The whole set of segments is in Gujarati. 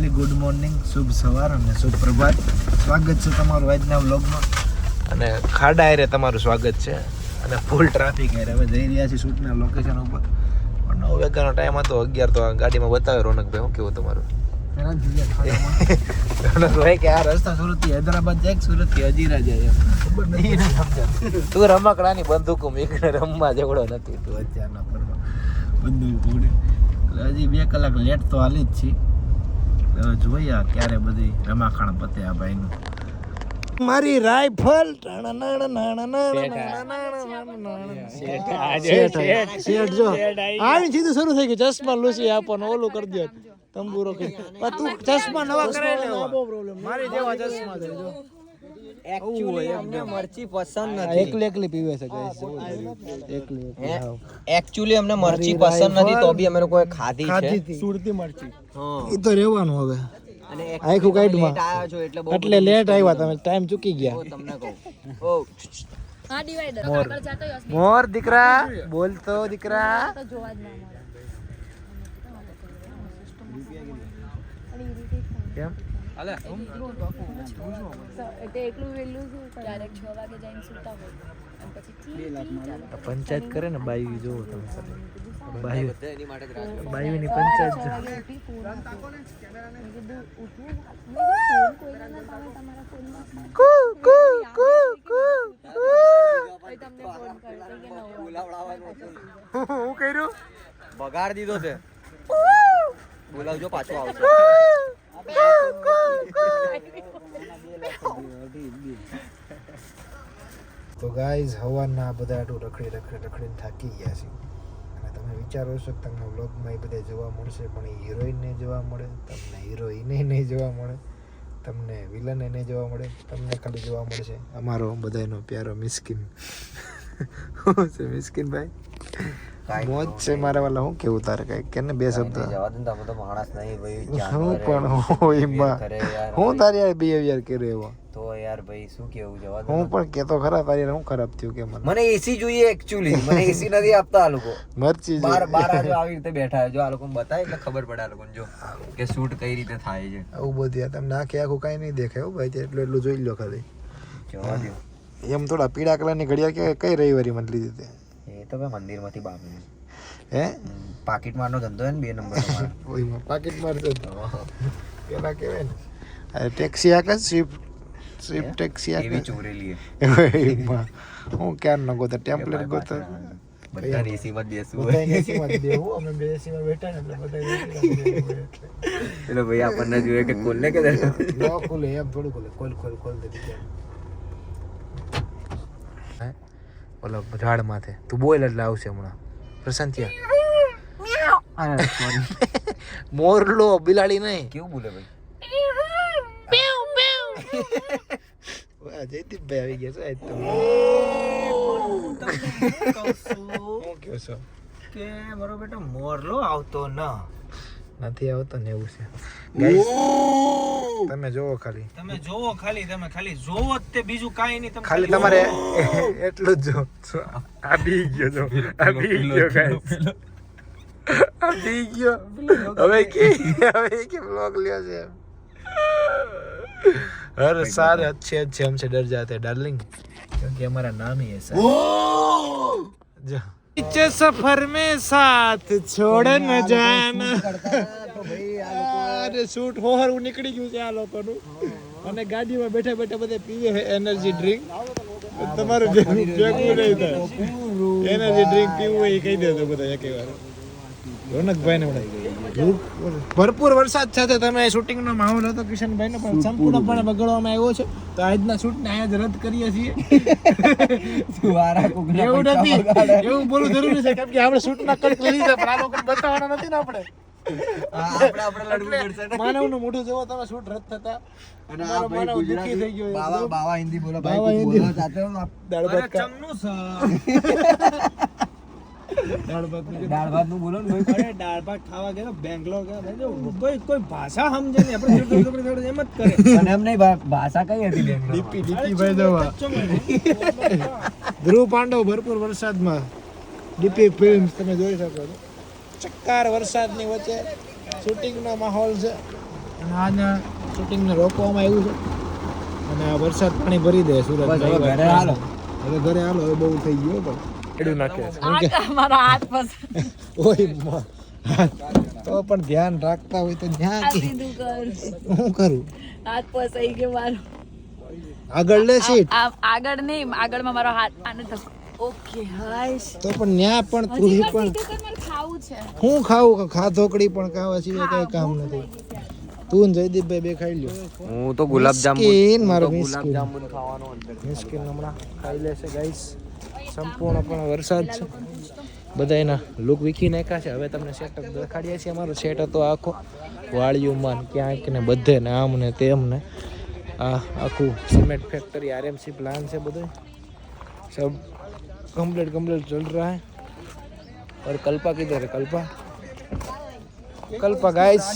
ફેમિલી, ગુડ મોર્નિંગ, શુભ સવાર અને શુભ પ્રભાત. સ્વાગત છે તમારું આજના વ્લોગમાં અને ખાડા એરે તમારું સ્વાગત છે અને ફૂલ ટ્રાફિક એરે. હવે જઈ રહ્યા છીએ શૂટના લોકેશન ઉપર. 9 વાગ્યાનો ટાઈમ હતો, 11 તો ગાડીમાં બતાવે. રોનકભાઈ, શું કેવું તમારું? રોનકભાઈ કે આ રસ્તા સુરતથી હૈદરાબાદ જાય, સુરતથી હજીરા જાય, ખબર નથી. તું રમકડાની બંદૂકો મીકને રમવા જેવડો નથી તું અત્યારના પરમાં બંદૂક ઉડી. હજી 2 કલાક લેટ તો હાલી જ છીએ. હવે જોઈએ ક્યારે બધી રમાખાણ પતે આ ભાઈનું. મારી રાઇફલ જો આવી સીધું શરૂ થઈ ગયું. ચશ્મા લૂસી આપવાનું ઓલું કરી દો, તંબુરો કરી. તું ચશ્મા નવા કરાવી લે, મારી જેવા ચશ્મા છે જો. એકચ્યુઅલી અમને મરચી પસંદ નથી. એકલી પીવે છે ગાઈસ. એકલી એકચ્યુઅલી અમને મરચી પસંદ નથી તો બી અમે લોકોએ ખાધી છે. સુરતી મરચી. હા, ઈ તો રહેવાનું હવે. અને આખું કાઢમાં આયા છો એટલે બહુ એટલે લેટ આવ્યા, તમે ટાઈમ ચૂકી ગયા. તમને કહું. ઓ હા, ડિવાઈડર મોર. આગળ જાતો હશે. મોર દીકરા બોલતો દીકરા. તો જોવા જ ના મળે. કેમ? એટલે એકલું વેલું શું ડાયરેક્ટ 6 વાગે જઈને સુતા હોય અને પછી પંચાયત કરે ને બાયુ જોવો તમે સાથે. બાયુ એની માટે જ રાહ બાયુની પંચાયત જો. કુ કુ કુ કુ હું કર્યું? બગાડ દીધો છે. બોલાવજો, પાછો આવશે. તો ગાઈઝ હવાના બધા આટલું રખડીને થાકી ગયા છે. અને તમે વિચારો છો કે તમને વ્લોગમાં એ બધા જોવા મળશે, પણ એ હિરોઈનને જોવા મળે, તમને હિરોઈને નહીં જોવા મળે, તમને વિલનને નહીં જોવા મળે, તમને ખાલી જોવા મળશે અમારો બધાનો પ્યારો મિસ્કિન. શું છે મિસ્કિન ભાઈ? મોજ છે મારા વાલા. હું કેવું તારે કઈ કે ને 2 શબ્દ? જવા દે ને, તમે તો માણસ નહીં ભાઈ. હું પણ હું તારી યાર બિહેવિયર કર્યો એવો તો યાર ભાઈ શું કેવું, જવા દે. હું પણ કેતો ખરા તારી હું ખરાબ થયું કે મને એસી જોઈએ એકચ્યુઅલી. મને એસી નથી આપતા આ લોકો. મરચી બાર જો આવી રીતે બેઠા જો આ લોકોને બતાય એટલે ખબર પડે આ લોકોને જો કે શૂટ કઈ રીતે થાય છે. આવું બધું તમે નાખે આખું કઈ નહીં દેખાય હો ભાઈ. એટલું જોઈ લો ખાલી. જવા દો. એમ થોડા પીળા કલરની ઘડિયાળ કઈ રવિવારી મને લીધી હતી? એ તો ભાઈ મંદિરમાંથી બાપી હે પાકીટ મારનો ધંધો હે ને 2 નંબર. ઓયમાં પાકીટ મારતો પેલા કહેવાય ને ટેક્સી આકે સ્વિફ્ટ ટેક્સી આકે એવી ચોરેલી એમાં હું ક્યાં ન ગોતો ટેમ્પલેટ ગોતો. બધા એસી માં બેસવું બધા એસી માં દેવું. અમે 2 એસી માં બેઠા ને એટલે બધા એટલે ભાઈ આપણને જોઈએ કે ખોલ ને કે ન ખોલે એમ થોડું ખોલે. ખોલ દે બીજા. ઓલો ઝાડ માથે તું બોલ એટલે આવશે હમણાં. પ્રશાંતિયા મોરલો બિલાડી નહીં. કેવું બોલે ભાઈ? જયદીપભાઈ આવી ગયા છે આજ તો. હું કહો છો કે મારો બેટો મોરલો આવતો નથી આવતો ને એવું છે. ગાઈસ તમે જોવો ખાલી, તમે જોવો ખાલી, તમે ખાલી જોવો જ તે, બીજું કાઈ નહીં. તમે ખાલી તમારે એટલું જ જો. આવી ગયો જો, આવી ગયો ગાઈસ, આવી ગયો. હવે કે વ્લોગ લ્યો છે. हर सारे अच्छे हमसे डर जाते हैं डार्लिंग, क्योंकि हमारा नाम ही ऐसा है. जो पीछे सफर में साथ छोड़ न जाना. અરે શૂટ હોહર નીકળી ગયું છે આ લોકોનું. અને ગાડીમાં બેઠા બેઠા બધા પીવે છે એનર્જી ડ્રિંક. તમારું ભેગું નહીં થાય. એનર્જી ડ્રિંક પીવું હોય એ કહી દેજો બધા એક વાર. રોનકભાઈ ને ભરપૂર વરસાદ સાથે તમે શૂટિંગ નો માહોલ હતો કિશનભાઈ નો, પણ સંપૂર્ણપણે બગડવામાં આવ્યો છે. તો આજના શૂટ ને આજ રદ કરીએ છીએ. એવું નથી, એવું બોલવું જરૂરી છે, કેમ કે આપણે શૂટ ના કટ લીધી છે, પણ આ લોકોને બતાવવાના નથી ને આપણે. માનવ નું મોઢું જોવો તમે, શૂટ રદ થતા. અને આ માનવ દુખી થઈ ગયો. બાવા હિન્દી બોલો બાવા ભાઈ, હિન્દી બોલો જાતે હો. દાળ ભાત દાળ ભાત નું બોલો ને ભાઈ. દાળ ભાત ખાવા ગયા બેંગ્લોર ગયા, કોઈ ભાષા સમજે નહીં. આપણે એમ જ કરે. અને એમ નહીં, ભાષા કઈ હતી બેંગ્લોર? ડીપી ભાઈ દવા. ધ્રુવ પાંડવ ભરપૂર વરસાદમાં ડીપી ફિલ્મ્સ તમે જોઈ શકો છો. ચક્કાર વરસાદની વચ્ચે શૂટિંગનો માહોલ છે. અને આના શૂટિંગને રોકવામાં આવ્યું છે અને આ વરસાદ પાણી ભરી દે સુરત બસ હવે ઘરે હાલો. હવે ઘરે હાલો હવે બહુ થઈ ગયો પણ એડું નાખે મારો હાથ પસંદ ઓય તો પણ ધ્યાન રાખતા હોય તો ન્યા કે સીધું કર હું કરું હાથ પસાઈ ગયો મારો આગળ લે સીટ આગળ નહીં આગળમાં મારો હાથ આને ઓકે હાઈશ તો પણ ન્યા પણ તું પણ મારે ખાવું છે હું ખાવું ખાધોકડી પણ ખાવા સિવાય કઈ કામ નથી તું ને જયદીપભાઈ બે ખાઈ લ્યો હું તો ગુલાબજાંબુ મિસ્કીન મારો મિસ્કીન ગુલાબજાંબુ ખાવાનો અંદર મિસ્કીન હમણાં ખાઈ લેશે ગાઈસ સંપૂર્ણપણે વરસાદ છે બધા એના લુક વીખી નાખ્યા છે હવે તમને સેટઅપ દેખાડીએ છીએ અમારો સેટ હતો આખો વાળીઓમાં ક્યાંક ને બધે ને આમ ને તેમ ને આ આખું સિમેન્ટ ફેક્ટરી આરએમસી પ્લાન છે બધું सब कंप्लीट चल रहा है और कल्पा किधर है कल्पा गाइस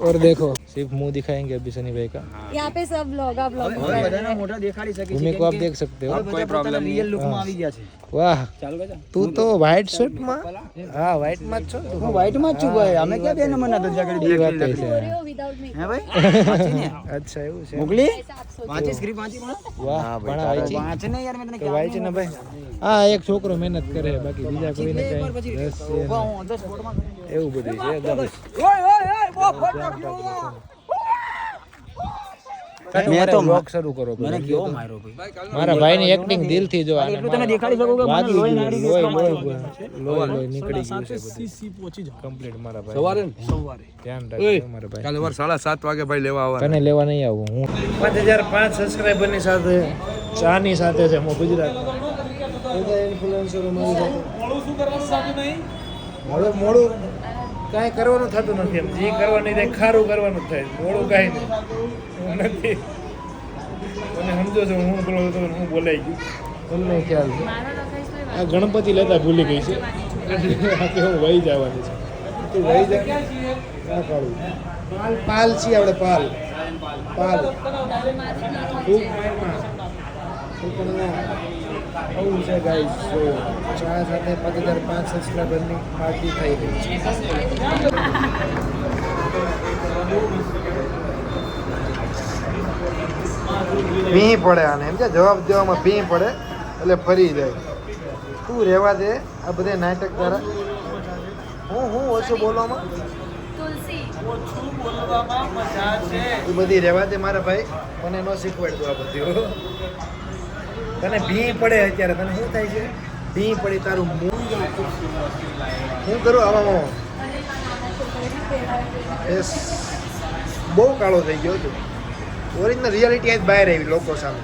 और देखो सिर्फ मुंह दिखाएंगे अभी सनी भाई का यहाँ पे सब लोग आप लोग બધાના મોઢા દેખાડી શકે भूमि को आप देख सकते हो કોઈ પ્રોબ્લેમ રિયલ લુક માં આવી ગયા છે वाह तू तो व्हाइट शर्ट में हाँ व्हाइट में છો તું હું વ્હાઈટ માં જ છું ભાઈ અમે ક્યાં બેન મને તો જગડી ये बात है विदाउट मेकअप હે ભાઈ વાંચી ને अच्छा એવું છે મોકલી વાંચી સ્ક્રિપ્ટ વાંચી પણ વાહ પણ વાંચી વાંચ ને યાર મેં તને તો વાંચી ને ભાઈ હા એક છોકરો મહેનત કરે બાકી બીજા કોઈને કઈ રસ છે નહીં. હું 10 ફોટોમાં એવું બધું છે બસ. ઓય બહુ ફોટો મેં તો વ્લોગ શરૂ કરો મને કેવો માર્યો ભાઈ મારા ભાઈની એક્ટિંગ દિલથી જો આને એટલું તમે દેખાડી શકો કે મને વાગી લોહી ગયું. નાડી લોહી નીકળી ગયું છે બધું કમ્પ્લીટ મારા ભાઈ સવારે ધ્યાન રાખજો મારા ભાઈ કાલે વાર 7:30 વાગે ભાઈ લેવા આવવાના. તને લેવા નહીં આવું હું 5005 સબસ્ક્રાઇબરની સાથે ચાની સાથે છે હું ગુજરાતમાં બધા ઇન્ફ્લુએન્સરો મારી સાથે હવે મોડું કાંઈ કરવાનું થતું નથી એમ જે કરવાની તે ખારું કરવાનું જ થાય મોડું કાંઈ નહીં નથી તમે સમજો છો હું બોલો તો હું બોલાઈ ગયું તમને ખ્યાલ છે આ ગણપતિ લેતા ભૂલી ગઈ છે આ કે હું વહી જવાની છે તું વહી જા ક્યાં કાઢું પાલ છીએ આપણે પાલ તું પણ ના આવું છે ગાઈસ જો ચા સાથે 5005 સબસ્ક્રાઇબરની પાર્ટી થઈ ગઈ છે ભી પડે આને એમ કે જવાબ દેવામાં ભી પડે એટલે ફરી જાય તું રહેવા દે આ બધે નાટક તારા હું ઓછું બોલવામાં तुलसी તું બધી રહેવા દે મારા ભાઈ મને ન શીખવાડતું આ બધું તને ભી પડે અત્યારે તને શું થાય છે ભી પડી તારું હું કરું આવામાં એસ બહુ કાળો થઈ ગયો છું ઓરિજિનલ રિયાલિટી આજ બહાર આવી લોકો સામે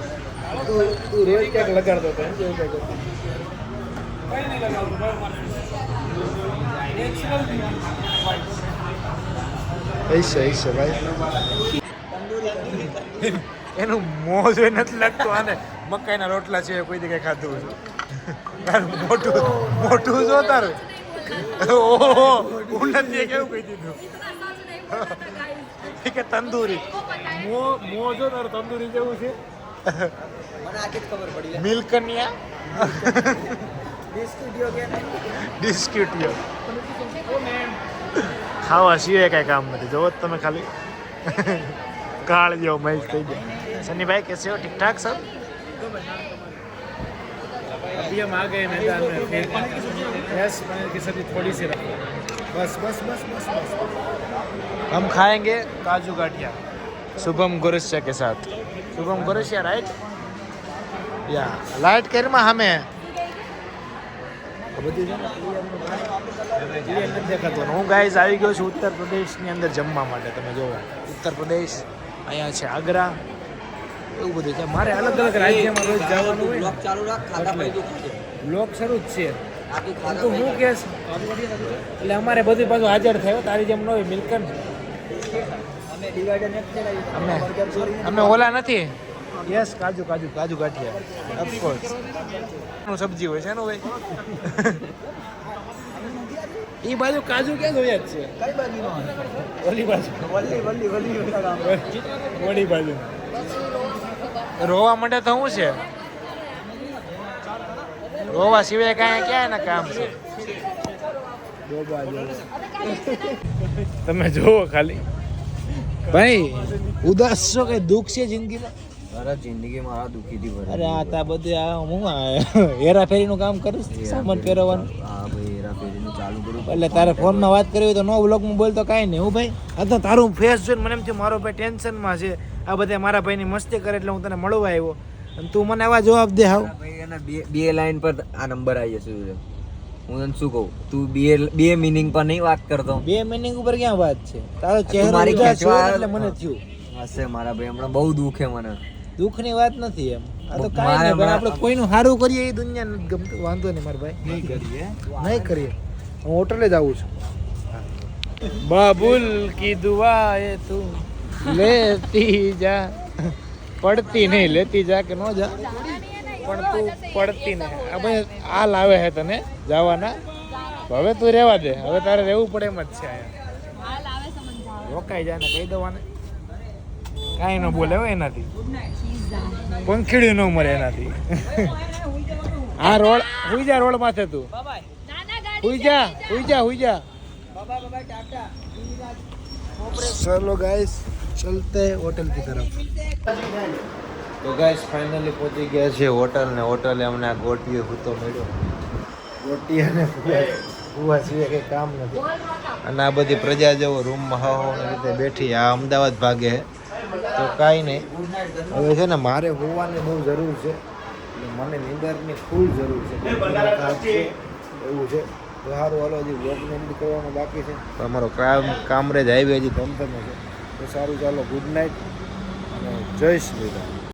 તું રેલ ક્યાંક લગાડતો હતો એમ કેવું કંઈક હશે ભાઈ એનું મોં જોઈ નથી લાગતું આને મકાઈના રોટલા છે કોઈ જગ્યાએ ખાધું છે તારું મોટું જો તારું ઓહો ઉન્નતિએ કેવું કહી દીધું કે તંદૂરી મો જો તારું તંદૂરી જેવું છે મને આખી જ ખબર પડી મિલ્ક કન્યા ડિસ્ક્યુટિયો ખાવા સિવાય કાંઈ કામ નથી જોવો જ તમે ખાલી કાળ જેવો મેચ થઈ गया सनी भाई कैसे हो ठीक ठाक सब अभी हम आ गए मैदान में फिर यस पनीर की सब्जी थोड़ी सी रखो बस हम खाएंगे काजू गाठिया शुभम गोरसिया के साथ शुभम गोरसिया राइट या लाइट केर में हमें હું ગાઈઝ આવી ગયો છું ઉત્તર પ્રદેશની અંદર જમવા માટે તમે જોવો ઉત્તર પ્રદેશ અહીંયા છે આગ્રા એવું બધું છે મારે અલગ અલગ રાજ્યમાં રોજ જવાનું હોય બ્લોગ ચાલુ રાખ ખાતા ભાઈ તું ખાજે બ્લોગ શરૂ જ છે આખી તો ખાતા હું કેસ એટલે અમારે બધું પાછું હાજર થયો તારી જેમ ન હોય મિલ્કન અમે ડિવાઈડર નથી ચલાવી અમે ઓલા નથી યસ કાજુ ગાંઠિયા ઓફકોર્સ સબ્જી હોય છે ને ભાઈ એ બાજુ કાજુ ક્યાં જોયા જ છે કઈ બાજુમાં ઓલી બાજુ વલ્લી ઓલી બાજુ રોવા માટે તો શું છે રોવા સિવાય કાંઈ ક્યાં એના કામ છે તમે જોવો ખાલી ભાઈ ઉદાસ છો કે દુઃખ છે જિંદગીમાં? મારા જિંદગી મારા દુઃખીથી ભરેલી અરે આ છે. તા બધે આ હું હેરાફેરીનું કામ કરીશ સામાન પહેરવાનું. હા ભાઈ હેરાફેરીનું ચાલુ કરું. એટલે તારે ફોનમાં વાત કરવી હોય તો નો વ્લોગમાં બોલ તો કાંઈ નહીં. હું ભાઈ આ તો તારું ફેસ જોઈને મને એમ થયું મારો ભાઈ ટેન્શનમાં છે, આ બધા મારા ભાઈની મસ્તી કરે એટલે હું તને મળવા આવ્યો અને તું મને આવા જવાબ દે હાવ. ભાઈ એના બે લાઈન પર આ નંબર આવી જશે. હું તને શું કહું, તું બે મિનિંગ પર નહીં વાત કરતો. 2 મિનિંગ ઉપર ક્યાં વાત છે? તારો તું ચહેરો મારી ઉદાસ ખેંચવા જોયો એટલે મને થયું. હશે મારા ભાઈ, હમણાં બહુ દુઃખ છે મને. દુઃખની વાત નથી એમ. આ તો મારે કાંઈ નહીં ભાઈ, હમણાં- આપણે કોઈનું સારું કરીએ એ દુનિયા નથી ગમતું. વાંધો નહીં મારા ભાઈ, નહીં કરીએ. હું હોટલે જ આવું છું. બાબુલ કી દુઆ એ તું લેતી જા, પડતી નહીં, લેતી જા કે ન જા પણ તું પડતી નહીં. આ ભાઈ આ લાવે છે તને જવાના. હવે તું રહેવા દે, હવે તારે રહેવું પડે એમ જ છે અહીંયા. હાલ આવે સમજ રોકાઈ જાય ને કહી દવાને, કાંઈ ન બોલે હો એનાથી. પંખીડ્યું ન મરે એનાથી. આ રોડ હુઈ જા, રોડ માથે તું હુઈ જા, હુઈ જા, હુઈ જા. चलो गाइस चलते हैं होटल की तरफ. તો ગાઈસ ફાઇનલી પહોંચી ગયા છે હોટલ ને હોટલે અમને આ ગોટીએ હૂતો મળ્યો. ગોટી અને ફુવા સિવાય કંઈ કામ નથી. અને આ બધી પ્રજા જેવો રૂમમાં હાવાની રીતે બેઠી. આ અમદાવાદ ભાગે છે તો કાંઈ નહીં. હવે છે ને મારે હોવાની બહુ જરૂર છે, એટલે મને નીંદરની ફૂલ જરૂર છે. એવું છે તો સારું હાલો, હજી વ્લોગને એન્ડ કરવાનું બાકી છે. તો અમારો કામરેજ હાઈવે હજી ધમધમે છે. તો સારું ચાલો, ગુડ નાઇટ અને જય શ્રી રામ.